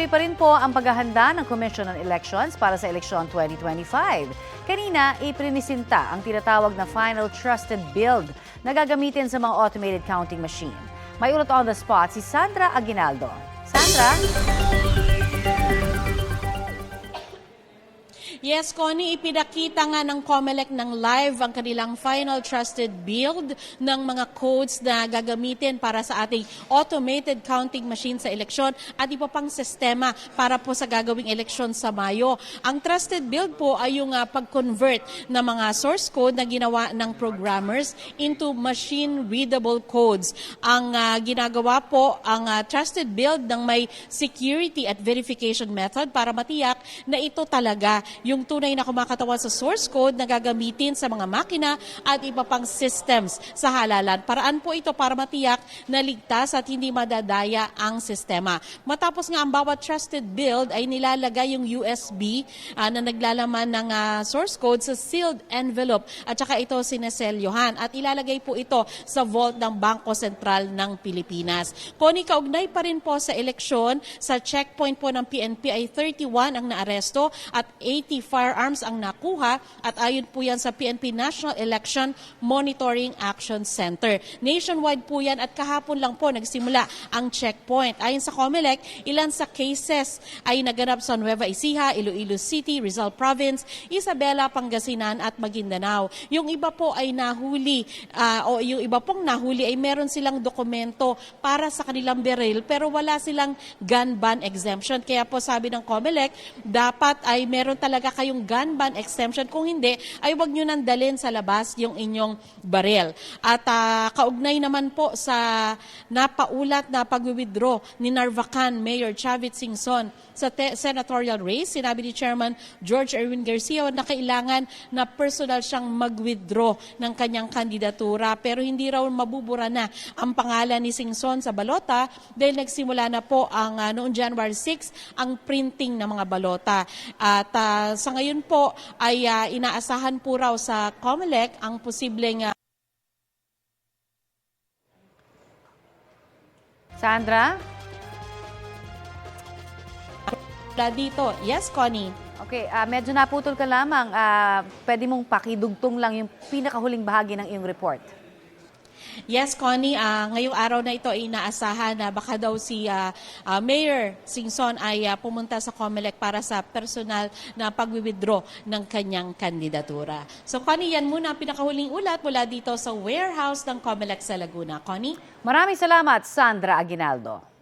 Patuloy pa rin po ang paghahanda ng Commission on Elections para sa eleksyon 2025. Kanina, iprinisinta ang tinatawag na Final Trusted Build na gagamitin sa mga automated counting machine. May ulat on the spot si Sandra Aguinaldo. Sandra? Yes, Connie, ipinakita nga ng COMELEC ng live ang kanilang final trusted build ng mga codes na gagamitin para sa ating automated counting machine sa eleksyon at iba pang sistema para po sa gagawing eleksyon sa Mayo. Ang trusted build po ay yung pag-convert ng mga source code na ginawa ng programmers into machine-readable codes. Ang ginagawa po ang trusted build ng may security at verification method para matiyak na ito talaga yung tunay na kumakatawan sa source code na gagamitin sa mga makina at iba pang systems sa halalan. Paraan po ito para matiyak na ligtas at hindi madadaya ang sistema. Matapos nga ang bawat trusted build ay nilalagay yung USB na naglalaman ng source code sa sealed envelope at saka ito sineselyohan at ilalagay po ito sa vault ng Bangko Sentral ng Pilipinas. Connie, kaugnay pa rin po sa eleksyon, sa checkpoint po ng PNP ay 31 ang naaresto at 80 firearms ang nakuha at ayon po yan sa PNP National Election Monitoring Action Center. Nationwide po yan at kahapon lang po nagsimula ang checkpoint. Ayon sa COMELEC, ilan sa cases ay naganap sa Nueva Ecija, Iloilo City, Rizal Province, Isabela, Pangasinan at Maguindanao. Yung iba po ay nahuli o yung iba pong nahuli ay meron silang dokumento para sa kanilang baril pero wala silang gun ban exemption. Kaya po sabi ng COMELEC, dapat ay meron talaga kayong gun ban exemption. Kung hindi, ay huwag nyo nang dalhin sa labas yung inyong baril. At kaugnay naman po sa napaulat na pag-withdraw ni Narvacan Mayor Chavit Singson sa senatorial race, sinabi ni Chairman George Erwin Garcia na kailangan na personal siyang mag-withdraw ng kanyang kandidatura pero hindi raw mabubura na ang pangalan ni Singson sa balota dahil nagsimula na po ang noong January 6 ang printing ng mga balota. At sa ngayon po ay inaasahan po raw sa COMELEC ang posibleng Sandra? dito. Yes, Connie. Okay, medyo naputol ka lamang. Pwede mong pakidugtong lang yung pinakahuling bahagi ng iyong report. Yes, Connie, ngayong araw na ito ay inaasahan na baka daw si Mayor Singson ay pumunta sa COMELEC para sa personal na pag-withdraw ng kanyang kandidatura. So, Connie, yan muna ang pinakahuling ulat mula dito sa warehouse ng COMELEC sa Laguna. Connie? Maraming salamat, Sandra Aguinaldo.